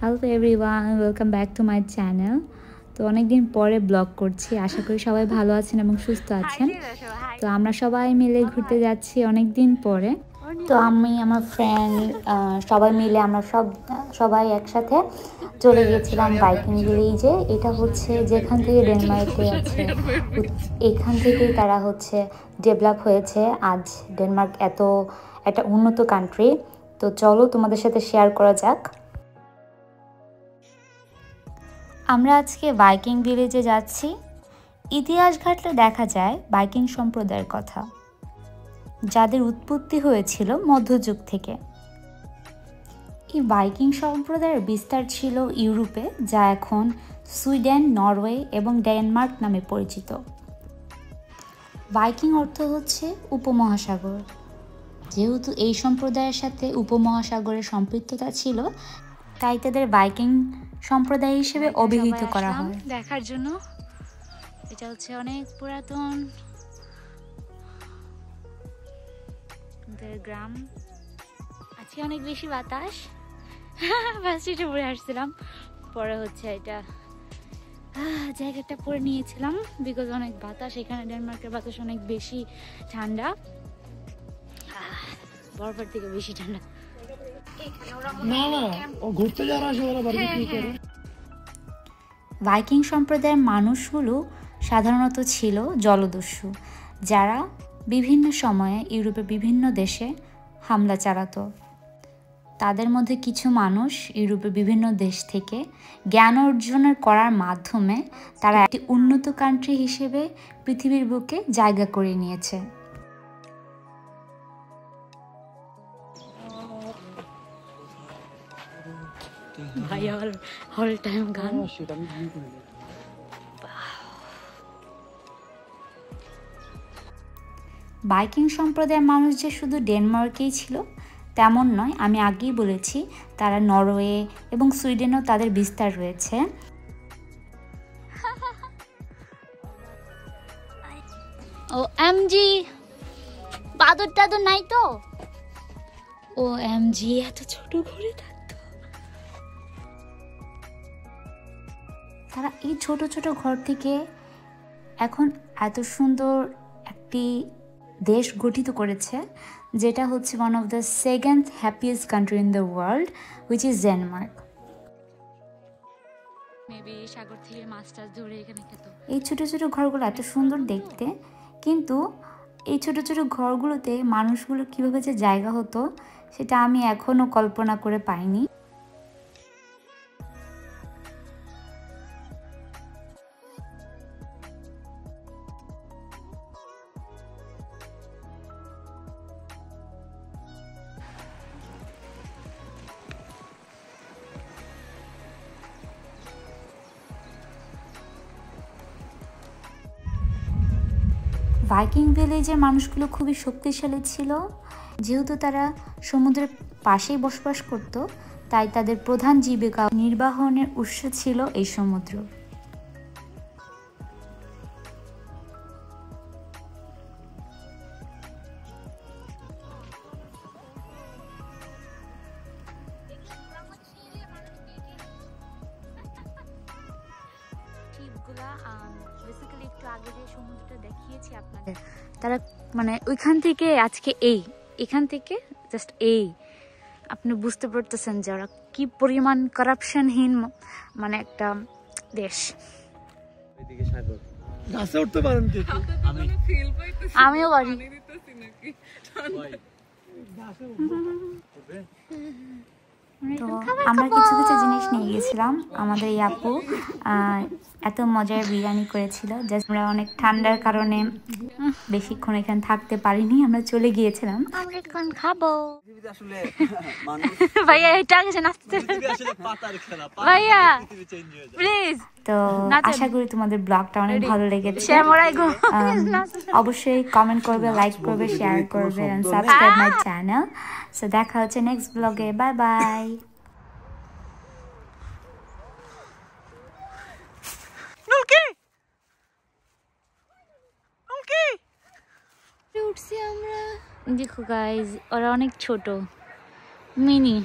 Hello everyone, welcome back to my channel. তো অনেকদিন পরে ব্লগ করছি, আশা করি সবাই ভালো আছেন এবং সুস্থ আছেন। তো আমরা সবাই মিলে ঘুরতে যাচ্ছি অনেক দিন পরে। তো আমি আমার ফ্রেন্ড সবাই মিলে আমরা সবাই একসাথে চলে গিয়েছিলাম বাইকিং ভিলেজে। এটা হচ্ছে যেখান থেকে ডেনমার্কে আছে, এখান থেকেই তারা হচ্ছে ডেভেলপ হয়েছে। আজ ডেনমার্ক এত একটা উন্নত কান্ট্রি। তো চলো তোমাদের সাথে শেয়ার করা যাক। আমরা আজকে বাইকিং ভিলেজে যাচ্ছি। ইতিহাস ঘাটলে দেখা যায় বাইকিং সম্প্রদায়ের কথা, যাদের উৎপত্তি হয়েছিল মধ্যযুগ থেকে। এই বাইকিং সম্প্রদায়ের বিস্তার ছিল ইউরোপে, যা এখন সুইডেন, নরওয়ে এবং ডেনমার্ক নামে পরিচিত। বাইকিং অর্থ হচ্ছে উপমহাসাগর। যেহেতু এই সম্প্রদায়ের সাথে উপমহাসাগরের সম্পৃক্ততা ছিল, তাই তাদের বাইকিং সম্প্রদায় হিসেবে অভিহিত করা হয়। দেখার জন্য এটা হচ্ছে অনেক পুরাতন গ্রাম। আজকে অনেক বেশি বাতাস, ফার্স্টে পরে আসছিলাম, পরে হচ্ছে এটা জ্যাকেটটা পরে নিয়েছিলাম বিকজ অনেক বাতাস। এখানে ডেনমার্কের বাতাস অনেক বেশি ঠান্ডা, বরফের থেকে বেশি ঠান্ডা। ভাইকিং সম্প্রদায়ের মানুষগুলো সাধারণত ছিল জলদস্যু, যারা বিভিন্ন সময়ে ইউরোপের বিভিন্ন দেশে হামলা চালাতো। তাদের মধ্যে কিছু মানুষ ইউরোপের বিভিন্ন দেশ থেকে জ্ঞান অর্জনের করার মাধ্যমে তারা একটি উন্নত কান্ট্রি হিসেবে পৃথিবীর বুকে জায়গা করে নিয়েছে। বাইকিং সম্প্রদায়ের মানুষ যে শুধু ডেনমার্কেই ছিল তেমন নয়, আমি আগেই বলেছি তারা নরওয়ে এবং সুইডেনেও তাদের বিস্তার রয়েছে। ও এমজি বাদর টাদর নাই তো? ও এমজি এত ছোট ঘরে থাকতো। তারা এই ছোট ছোট ঘর থেকে এখন এত সুন্দর একটি দেশ গঠিত করেছে, যেটা হচ্ছে one of the second happiest country in the world, which is Denmark. সাগর থেকে মাছ টাছ ধরে এখানে খেত। এই ছোট ছোট ঘরগুলো এত সুন্দর দেখতে, কিন্তু এই ছোট ছোট ঘরগুলোতে মানুষগুলো কীভাবে যে জায়গা হতো সেটা আমি এখনও কল্পনা করে পাইনি। ভাইকিং ভিলেজের মানুষগুলো খুবই শক্তিশালী ছিল। যেহেতু তারা সমুদ্রের পাশেই বসবাস করত, তাই তাদের প্রধান জীবিকা নির্বাহনের উৎস ছিল এই সমুদ্র। তারা মানে ওইখান থেকে আজকে এখান থেকে জাস্ট আপনি বুঝতে পারতেছেন যে ওরা কি পরিমাণ কারাপশনহীন মানে একটা দেশ। আমিও পারি। তো আমরা কিছু কিছু জিনিস নিয়ে গেছিলাম। আমাদের এই আপু এত মজার বিরিয়ানি করেছিল, জাস্ট আমরা অনেক ঠান্ডার কারণে বেশিক্ষণ এখানে থাকতে পারিনি, আমরা চলে গিয়েছিলাম। আমরা এখন খাবো। ভাইয়া এটা গেছে নাচতে, ভাইয়া প্লিজ। তো আশা করি তোমাদের ব্লগটা অনেক ভালো লেগেছে। অবশ্যই কমেন্ট করবে, লাইক করবে, শেয়ার করবে and subscribe my channel. So দেখা হচ্ছে নেক্সট ব্লগে। Bye bye. উঠছি আমরা। দেখো গাইজ, ওরা অনেক ছোট, মিনি।